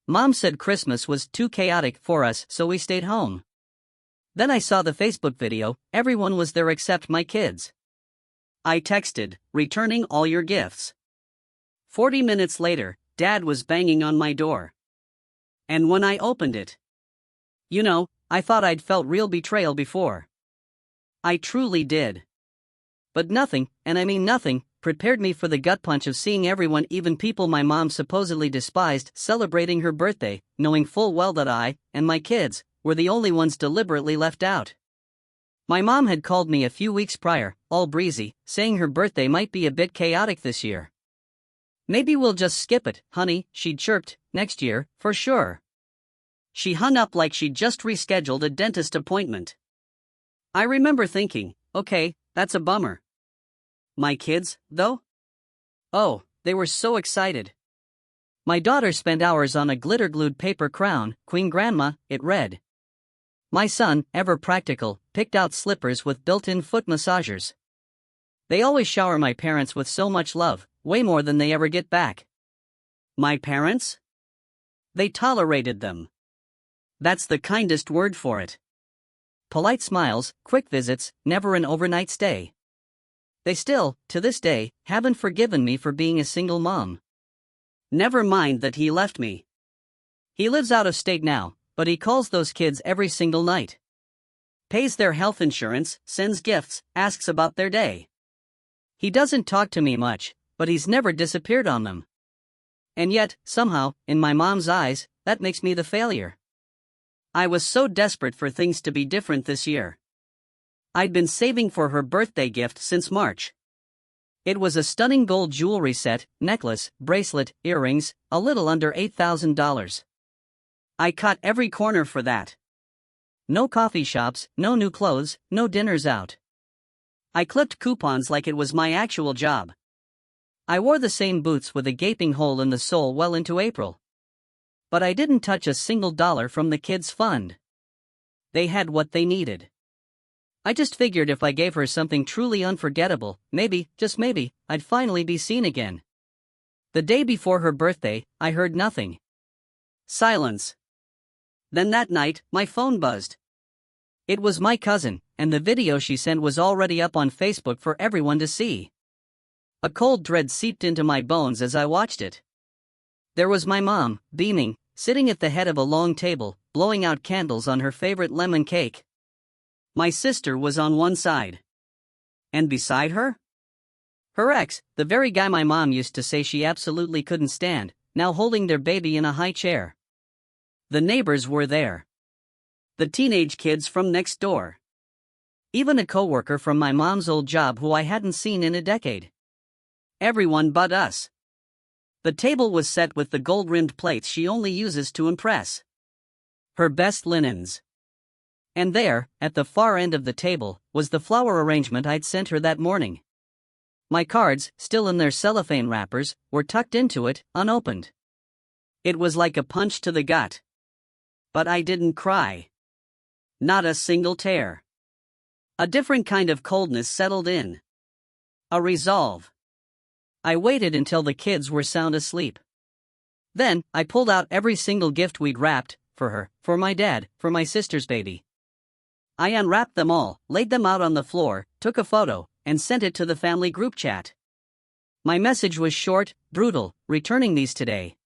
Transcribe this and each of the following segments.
Mom said Christmas was too chaotic for us, so we stayed home. Then I saw the Facebook video, everyone was there except my kids. I texted, returning all your gifts. 40 minutes later, Dad was banging on my door. And when I opened it, I thought I'd felt real betrayal before. I truly did. But nothing, and I mean nothing, prepared me for the gut punch of seeing everyone, even people my mom supposedly despised, celebrating her birthday, knowing full well that I, and my kids, were the only ones deliberately left out. My mom had called me a few weeks prior, all breezy, saying her birthday might be a bit chaotic this year. "Maybe we'll just skip it, honey," she'd chirped, "next year, for sure." She hung up like she'd just rescheduled a dentist appointment. I remember thinking, okay, that's a bummer. My kids, though? Oh, they were so excited. My daughter spent hours on a glitter-glued paper crown, Queen Grandma, it read. My son, ever practical, picked out slippers with built-in foot massagers. They always shower my parents with so much love, way more than they ever get back. My parents? They tolerated them. That's the kindest word for it. Polite smiles, quick visits, never an overnight stay. They still, to this day, haven't forgiven me for being a single mom. Never mind that he left me. He lives out of state now, but he calls those kids every single night. Pays their health insurance, sends gifts, asks about their day. He doesn't talk to me much, but he's never disappeared on them. And yet, somehow, in my mom's eyes, that makes me the failure. I was so desperate for things to be different this year. I'd been saving for her birthday gift since March. It was a stunning gold jewelry set, necklace, bracelet, earrings, a little under $8,000. I cut every corner for that. No coffee shops, no new clothes, no dinners out. I clipped coupons like it was my actual job. I wore the same boots with a gaping hole in the sole well into April. But I didn't touch a single dollar from the kids' fund. They had what they needed. I just figured if I gave her something truly unforgettable, maybe, just maybe, I'd finally be seen again. The day before her birthday, I heard nothing. Silence. Then that night, my phone buzzed. It was my cousin, and the video she sent was already up on Facebook for everyone to see. A cold dread seeped into my bones as I watched it. There was my mom, beaming, sitting at the head of a long table, blowing out candles on her favorite lemon cake. My sister was on one side. And beside her? Her ex, the very guy my mom used to say she absolutely couldn't stand, now holding their baby in a high chair. The neighbors were there. The teenage kids from next door. Even a coworker from my mom's old job who I hadn't seen in a decade. Everyone but us. The table was set with the gold-rimmed plates she only uses to impress. Her best linens. And there, at the far end of the table, was the flower arrangement I'd sent her that morning. My cards, still in their cellophane wrappers, were tucked into it, unopened. It was like a punch to the gut. But I didn't cry. Not a single tear. A different kind of coldness settled in. A resolve. I waited until the kids were sound asleep. Then, I pulled out every single gift we'd wrapped, for her, for my dad, for my sister's baby. I unwrapped them all, laid them out on the floor, took a photo, and sent it to the family group chat. My message was short, brutal, returning these today.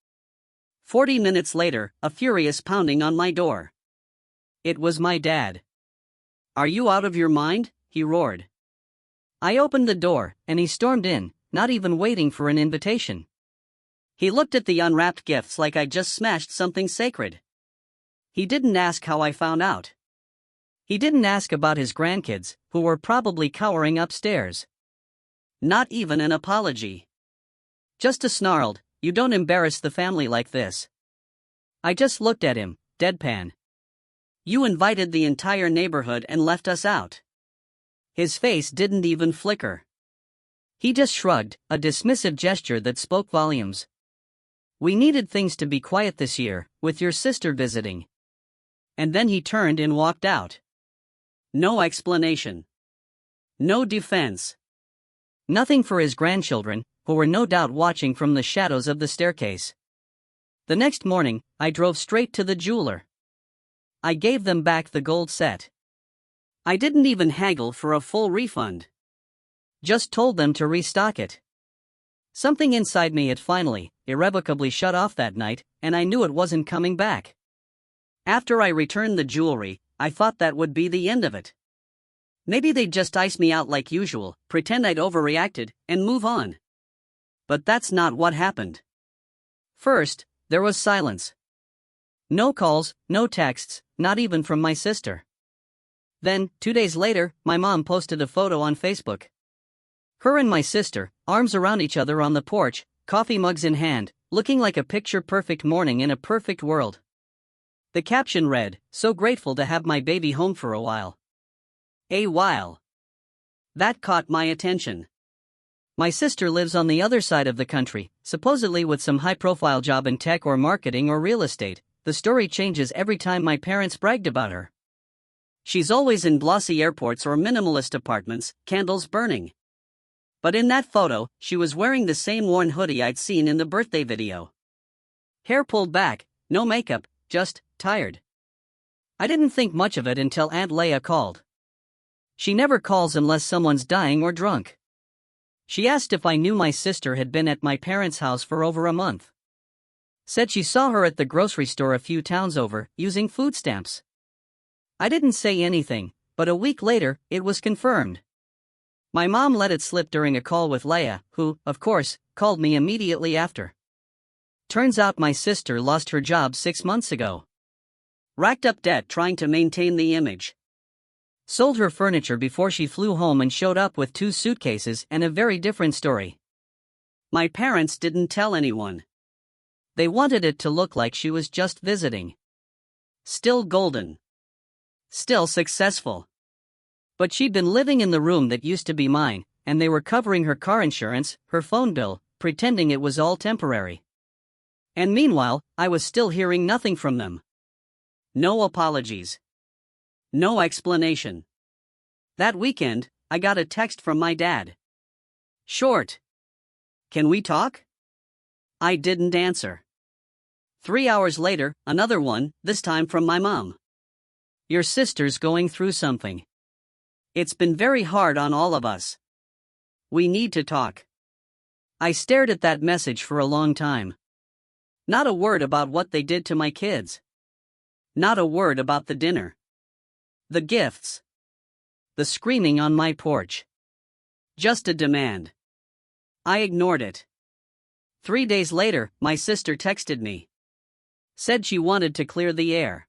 40 minutes later, a furious pounding on my door. It was my dad. "Are you out of your mind?" he roared. I opened the door, and he stormed in, not even waiting for an invitation. He looked at the unwrapped gifts like I'd just smashed something sacred. He didn't ask how I found out. He didn't ask about his grandkids, who were probably cowering upstairs. Not even an apology. Just a snarled, "You don't embarrass the family like this." I just looked at him, deadpan. "You invited the entire neighborhood and left us out." His face didn't even flicker. He just shrugged, a dismissive gesture that spoke volumes. "We needed things to be quiet this year, with your sister visiting." And then he turned and walked out. No explanation. No defense. Nothing for his grandchildren, who were no doubt watching from the shadows of the staircase. The next morning, I drove straight to the jeweler. I gave them back the gold set. I didn't even haggle for a full refund. Just told them to restock it. Something inside me had finally, irrevocably shut off that night, and I knew it wasn't coming back. After I returned the jewelry, I thought that would be the end of it. Maybe they'd just ice me out like usual, pretend I'd overreacted, and move on. But that's not what happened. First, there was silence. No calls, no texts, not even from my sister. Then, 2 days later, my mom posted a photo on Facebook. Her and my sister, arms around each other on the porch, coffee mugs in hand, looking like a picture-perfect morning in a perfect world. The caption read, "So grateful to have my baby home for a while." A while. That caught my attention. My sister lives on the other side of the country, supposedly with some high-profile job in tech or marketing or real estate. The story changes every time my parents bragged about her. She's always in glossy airports or minimalist apartments, candles burning. But in that photo, she was wearing the same worn hoodie I'd seen in the birthday video. Hair pulled back, no makeup, just tired. I didn't think much of it until Aunt Leia called. She never calls unless someone's dying or drunk. She asked if I knew my sister had been at my parents' house for over a month. Said she saw her at the grocery store a few towns over, using food stamps. I didn't say anything, but a week later, it was confirmed. My mom let it slip during a call with Leia, who, of course, called me immediately after. Turns out my sister lost her job 6 months ago. Racked up debt trying to maintain the image. Sold her furniture before she flew home and showed up with 2 suitcases and a very different story. My parents didn't tell anyone. They wanted it to look like she was just visiting. Still golden. Still successful. But she'd been living in the room that used to be mine, and they were covering her car insurance, her phone bill, pretending it was all temporary. And meanwhile, I was still hearing nothing from them. No apologies. No explanation. That weekend, I got a text from my dad. Short. "Can we talk?" I didn't answer. 3 hours later, another one, this time from my mom. "Your sister's going through something. It's been very hard on all of us. We need to talk." I stared at that message for a long time. Not a word about what they did to my kids. Not a word about the dinner. The gifts. The screaming on my porch. Just a demand. I ignored it. 3 days later, my sister texted me. Said she wanted to clear the air.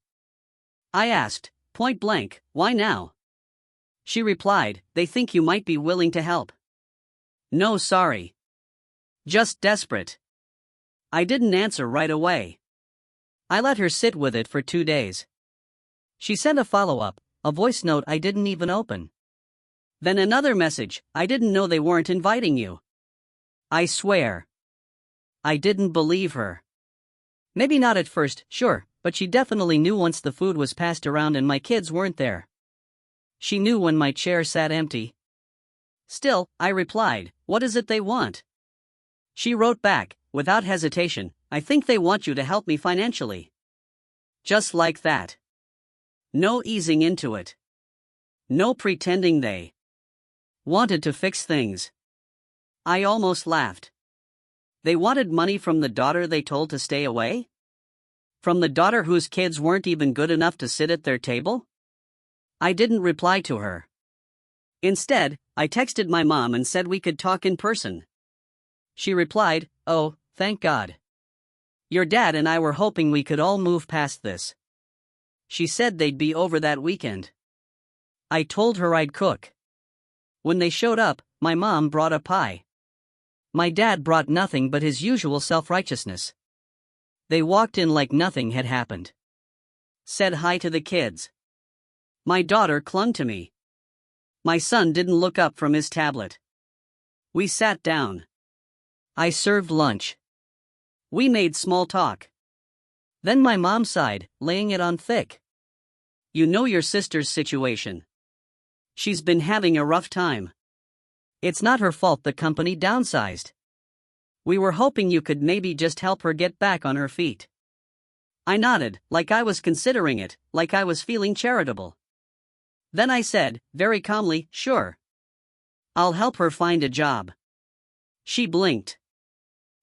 I asked, point blank, "Why now?" She replied, "They think you might be willing to help." No, sorry. Just desperate. I didn't answer right away. I let her sit with it for 2 days. She sent a follow-up, a voice note I didn't even open. Then another message, "I didn't know they weren't inviting you." I swear. I didn't believe her. Maybe not at first, sure, but she definitely knew once the food was passed around and my kids weren't there. She knew when my chair sat empty. Still, I replied, "What is it they want?" She wrote back, without hesitation, "I think they want you to help me financially." Just like that. No easing into it. No pretending they wanted to fix things. I almost laughed. They wanted money from the daughter they told to stay away? From the daughter whose kids weren't even good enough to sit at their table? I didn't reply to her. Instead, I texted my mom and said we could talk in person. She replied, "Oh, thank God. Your dad and I were hoping we could all move past this." She said they'd be over that weekend. I told her I'd cook. When they showed up, my mom brought a pie. My dad brought nothing but his usual self-righteousness. They walked in like nothing had happened. Said hi to the kids. My daughter clung to me. My son didn't look up from his tablet. We sat down. I served lunch. We made small talk. Then my mom sighed, laying it on thick. "You know your sister's situation. She's been having a rough time. It's not her fault the company downsized. We were hoping you could maybe just help her get back on her feet. I nodded, like I was considering it, like I was feeling charitable. Then I said, very calmly, sure. I'll help her find a job. She blinked.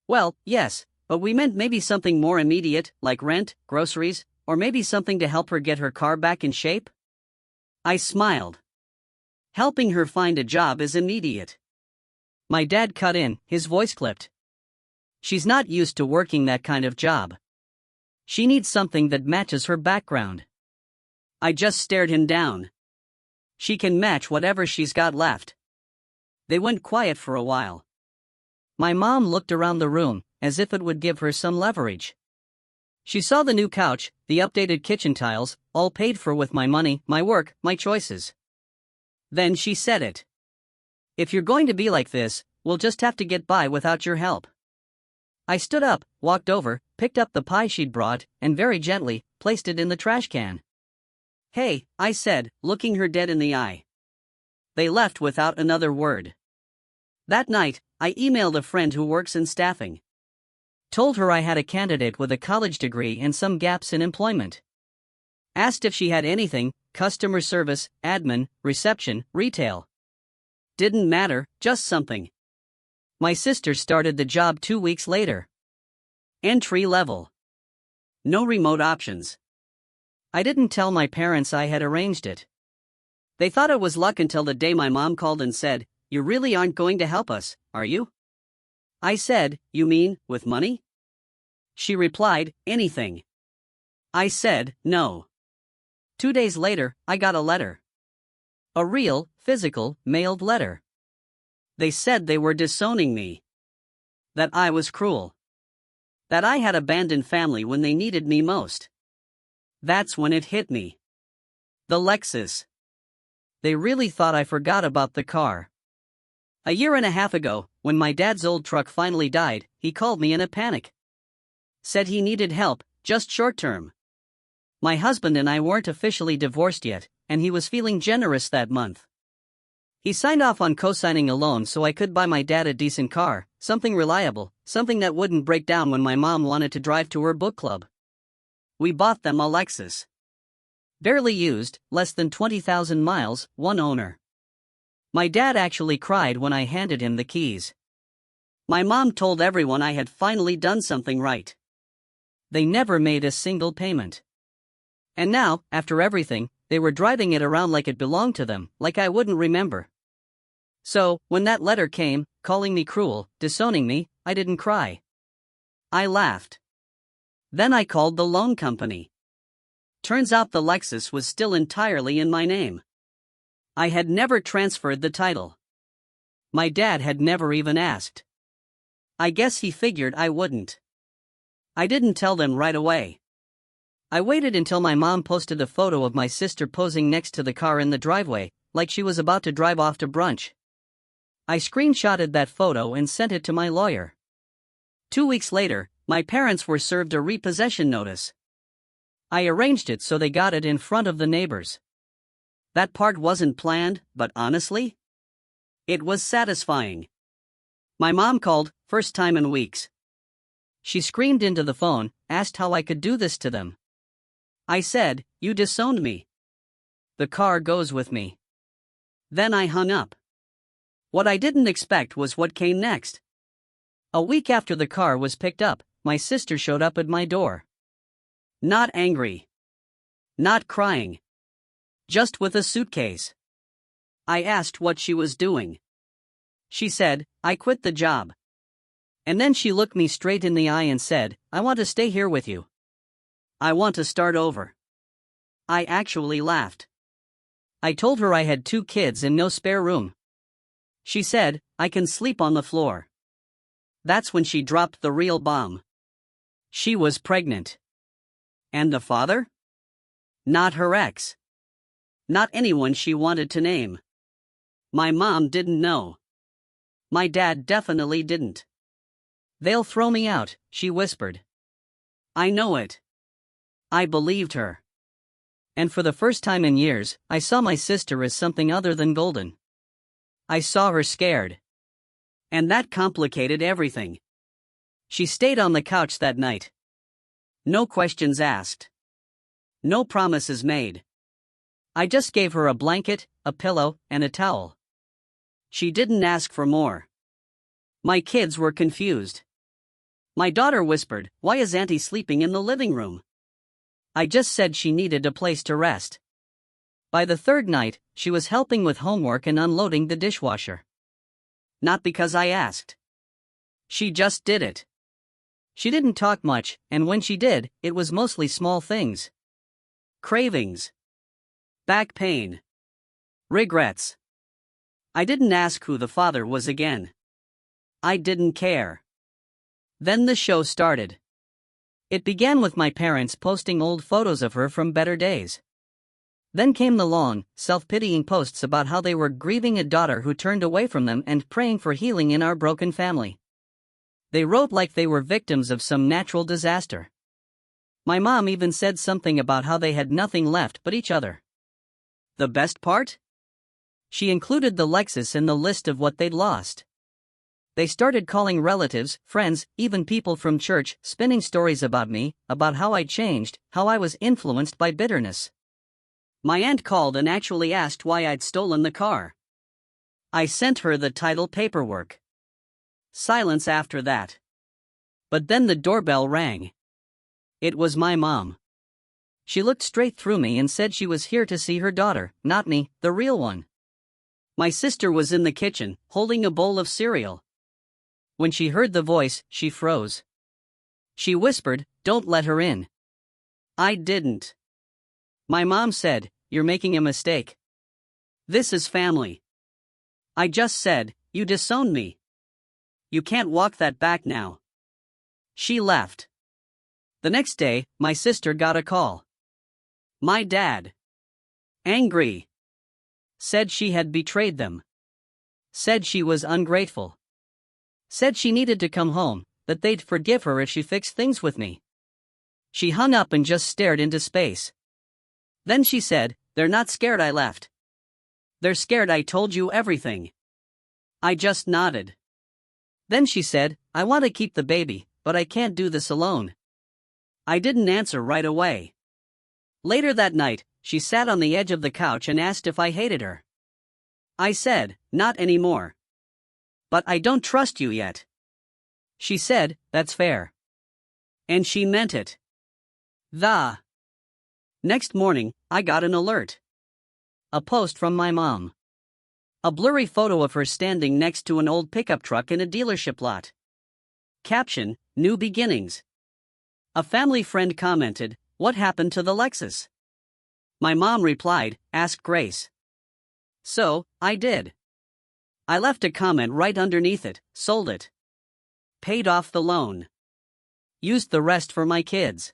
Well, yes, but we meant maybe something more immediate, like rent, groceries, or maybe something to help her get her car back in shape? I smiled. Helping her find a job is immediate. My dad cut in, his voice clipped. She's not used to working that kind of job. She needs something that matches her background. I just stared him down. She can match whatever she's got left. They went quiet for a while. My mom looked around the room, as if it would give her some leverage. She saw the new couch, the updated kitchen tiles, all paid for with my money, my work, my choices. Then she said it. If you're going to be like this, we'll just have to get by without your help. I stood up, walked over, picked up the pie she'd brought, and very gently placed it in the trash can. Hey, I said, looking her dead in the eye. They left without another word. That night, I emailed a friend who works in staffing. Told her I had a candidate with a college degree and some gaps in employment. Asked if she had anything, customer service, admin, reception, retail. Didn't matter, just something. My sister started the job 2 weeks later. Entry level. No remote options. I didn't tell my parents I had arranged it. They thought it was luck until the day my mom called and said, "You really aren't going to help us, are you?" I said, "You mean, with money?" She replied, "Anything." I said, "No." 2 days later, I got a letter. A real, physical, mailed letter. They said they were disowning me. That I was cruel. That I had abandoned family when they needed me most. That's when it hit me. The Lexus. They really thought I forgot about the car. A year and a half ago, when my dad's old truck finally died, he called me in a panic. Said he needed help, just short term. My husband and I weren't officially divorced yet, and he was feeling generous that month. He signed off on co-signing a loan so I could buy my dad a decent car, something reliable, something that wouldn't break down when my mom wanted to drive to her book club. We bought them a Lexus. Barely used, less than 20,000 miles, one owner. My dad actually cried when I handed him the keys. My mom told everyone I had finally done something right. They never made a single payment. And now, after everything, they were driving it around like it belonged to them, like I wouldn't remember. So, when that letter came, calling me cruel, disowning me, I didn't cry. I laughed. Then I called the loan company. Turns out the Lexus was still entirely in my name. I had never transferred the title. My dad had never even asked. I guess he figured I wouldn't. I didn't tell them right away. I waited until my mom posted a photo of my sister posing next to the car in the driveway, like she was about to drive off to brunch. I screenshotted that photo and sent it to my lawyer. 2 weeks later, my parents were served a repossession notice. I arranged it so they got it in front of the neighbors. That part wasn't planned, but honestly, it was satisfying. My mom called, first time in weeks. She screamed into the phone, asked how I could do this to them. I said, "You disowned me. The car goes with me." Then I hung up. What I didn't expect was what came next. A week after the car was picked up, my sister showed up at my door. Not angry. Not crying. Just with a suitcase. I asked what she was doing. She said, "I quit the job." And then she looked me straight in the eye and said, "I want to stay here with you. I want to start over." I actually laughed. I told her I had 2 kids and no spare room. She said, "I can sleep on the floor." That's when she dropped the real bomb. She was pregnant. And the father? Not her ex. Not anyone she wanted to name. My mom didn't know. My dad definitely didn't. "They'll throw me out," she whispered. I know it. I believed her. And for the first time in years, I saw my sister as something other than golden. I saw her scared. And that complicated everything. She stayed on the couch that night. No questions asked. No promises made. I just gave her a blanket, a pillow, and a towel. She didn't ask for more. My kids were confused. My daughter whispered, "Why is Auntie sleeping in the living room?" I just said she needed a place to rest. By the third night, she was helping with homework and unloading the dishwasher. Not because I asked. She just did it. She didn't talk much, and when she did, it was mostly small things. Cravings. Back pain. Regrets. I didn't ask who the father was again. I didn't care. Then the show started. It began with my parents posting old photos of her from better days. Then came the long, self-pitying posts about how they were grieving a daughter who turned away from them and praying for healing in our broken family. They wrote like they were victims of some natural disaster. My mom even said something about how they had nothing left but each other. The best part? She included the Lexus in the list of what they'd lost. They started calling relatives, friends, even people from church, spinning stories about me, about how I changed, how I was influenced by bitterness. My aunt called and actually asked why I'd stolen the car. I sent her the title paperwork. Silence after that. But then the doorbell rang. It was my mom. She looked straight through me and said she was here to see her daughter, not me, the real one. My sister was in the kitchen, holding a bowl of cereal. When she heard the voice, she froze. She whispered, "Don't let her in." I didn't. My mom said, "You're making a mistake. This is family." I just said, "You disowned me. You can't walk that back now." She left. The next day, my sister got a call. My dad. Angry. Said she had betrayed them. Said she was ungrateful. Said she needed to come home, that they'd forgive her if she fixed things with me. She hung up and just stared into space. Then she said, "They're not scared I left. They're scared I told you everything." I just nodded. Then she said, "I want to keep the baby, but I can't do this alone." I didn't answer right away. Later that night, she sat on the edge of the couch and asked if I hated her. I said, "Not anymore. But I don't trust you yet." She said, "That's fair." And she meant it. The next morning, I got an alert. A post from my mom. A blurry photo of her standing next to an old pickup truck in a dealership lot. Caption, "New beginnings." A family friend commented, "What happened to the Lexus?" My mom replied, "Ask Grace." So, I did. I left a comment right underneath it, "Sold it. Paid off the loan. Used the rest for my kids."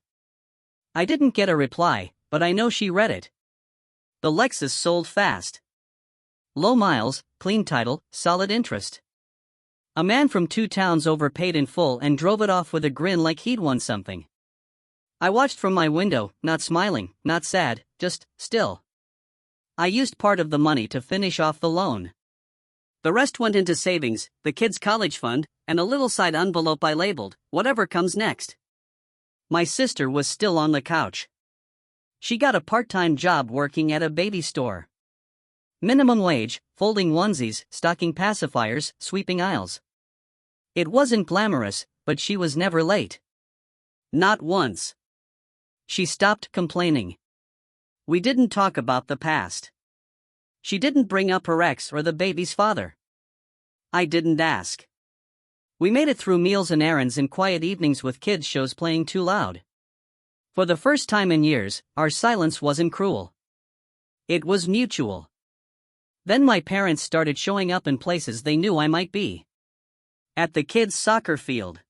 I didn't get a reply, but I know she read it. The Lexus sold fast. Low miles, clean title, solid interest. A man from 2 towns over paid in full and drove it off with a grin like he'd won something. I watched from my window, not smiling, not sad, just still. I used part of the money to finish off the loan. The rest went into savings, the kids' college fund, and a little side envelope I labeled, "Whatever comes next." My sister was still on the couch. She got a part-time job working at a baby store. Minimum wage, folding onesies, stocking pacifiers, sweeping aisles. It wasn't glamorous, but she was never late. Not once. She stopped complaining. We didn't talk about the past. She didn't bring up her ex or the baby's father. I didn't ask. We made it through meals and errands and quiet evenings with kids' shows playing too loud. For the first time in years, our silence wasn't cruel. It was mutual. Then my parents started showing up in places they knew I might be. At the kids' soccer field.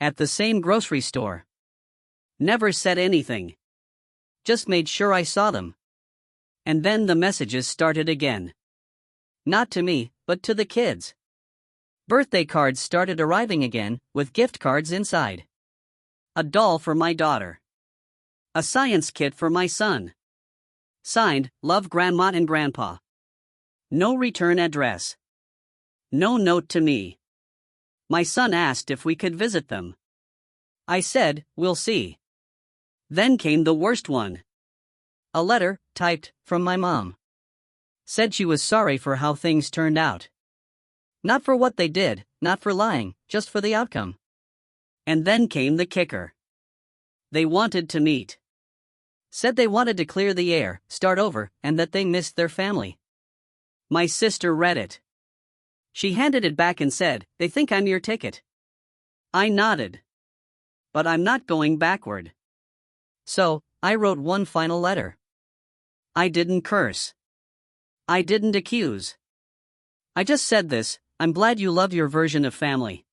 At the same grocery store. Never said anything. Just made sure I saw them. And then the messages started again. Not to me, but to the kids. Birthday cards started arriving again, with gift cards inside. A doll for my daughter. A science kit for my son. Signed, "Love Grandma and Grandpa." No return address. No note to me. My son asked if we could visit them. I said, we'll see. Then came the worst one. A letter, typed, from my mom. Said she was sorry for how things turned out. Not for what they did, not for lying, just for the outcome. And then came the kicker. They wanted to meet. Said they wanted to clear the air, start over, and that they missed their family. My sister read it. She handed it back and said, they think I'm your ticket. I nodded. But I'm not going backward. So, I wrote one final letter. I didn't curse. I didn't accuse. I just said this: I'm glad you love your version of family.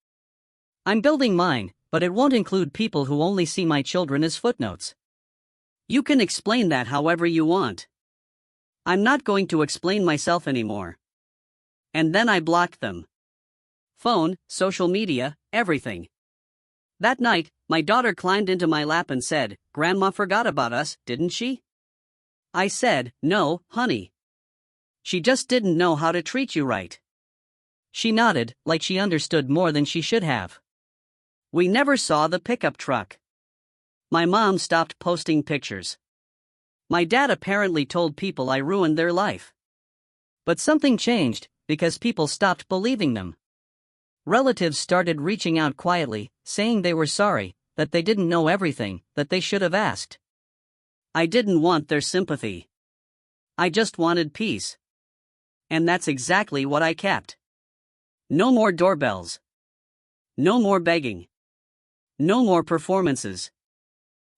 I'm building mine, but it won't include people who only see my children as footnotes. You can explain that however you want. I'm not going to explain myself anymore. And then I blocked them. Phone, social media, everything. That night, my daughter climbed into my lap and said, "Grandma forgot about us, didn't she?" I said, "No, honey. She just didn't know how to treat you right." She nodded, like she understood more than she should have. We never saw the pickup truck. My mom stopped posting pictures. My dad apparently told people I ruined their life. But something changed, because people stopped believing them. Relatives started reaching out quietly, saying they were sorry, that they didn't know everything, that they should have asked. I didn't want their sympathy. I just wanted peace. And that's exactly what I kept. No more doorbells. No more begging. No more performances.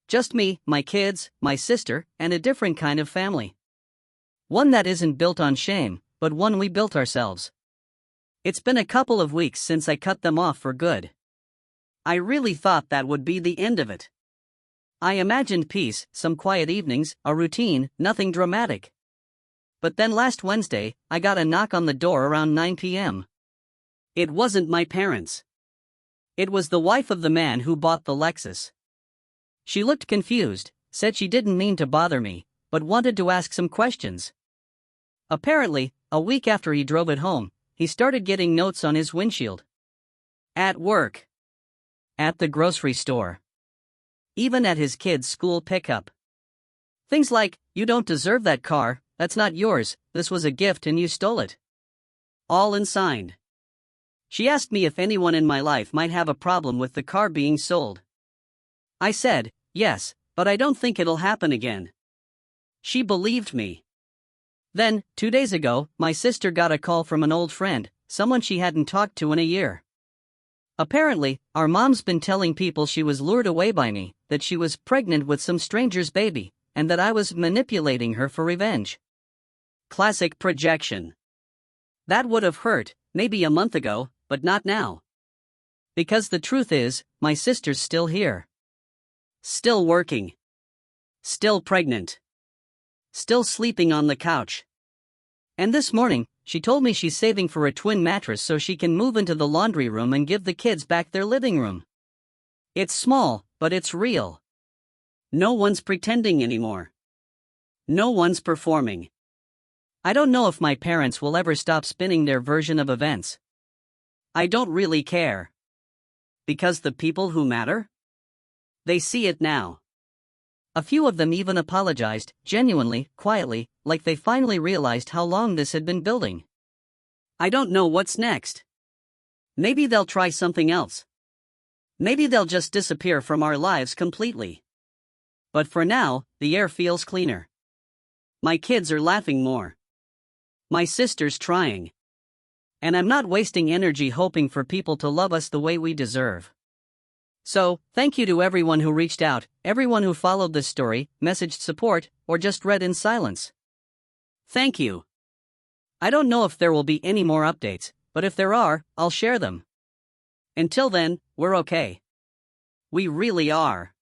Just me, my kids, my sister, and a different kind of family. One that isn't built on shame, but one we built ourselves. It's been a couple of weeks since I cut them off for good. I really thought that would be the end of it. I imagined peace, some quiet evenings, a routine, nothing dramatic. But then last Wednesday, I got a knock on the door around 9 p.m. It wasn't my parents. It was the wife of the man who bought the Lexus. She looked confused, said she didn't mean to bother me, but wanted to ask some questions. Apparently, a week after he drove it home, he started getting notes on his windshield. At work. At the grocery store. Even at his kids' school pickup. Things like, "You don't deserve that car, that's not yours, this was a gift and you stole it." All unsigned. She asked me if anyone in my life might have a problem with the car being sold. I said, yes, but I don't think it'll happen again. She believed me. Then, 2 days ago, my sister got a call from an old friend, someone she hadn't talked to in a year. Apparently, our mom's been telling people she was lured away by me, that she was pregnant with some stranger's baby, and that I was manipulating her for revenge. Classic projection. That would have hurt, maybe a month ago, but not now. Because the truth is, my sister's still here. Still working. Still pregnant. Still sleeping on the couch. And this morning, she told me she's saving for a twin mattress so she can move into the laundry room and give the kids back their living room. It's small, but it's real. No one's pretending anymore. No one's performing. I don't know if my parents will ever stop spinning their version of events. I don't really care. Because the people who matter? They see it now. A few of them even apologized, genuinely, quietly, like they finally realized how long this had been building. I don't know what's next. Maybe they'll try something else. Maybe they'll just disappear from our lives completely. But for now, the air feels cleaner. My kids are laughing more. My sister's trying. And I'm not wasting energy hoping for people to love us the way we deserve. So, thank you to everyone who reached out, everyone who followed this story, messaged support, or just read in silence. Thank you. I don't know if there will be any more updates, but if there are, I'll share them. Until then, we're okay. We really are.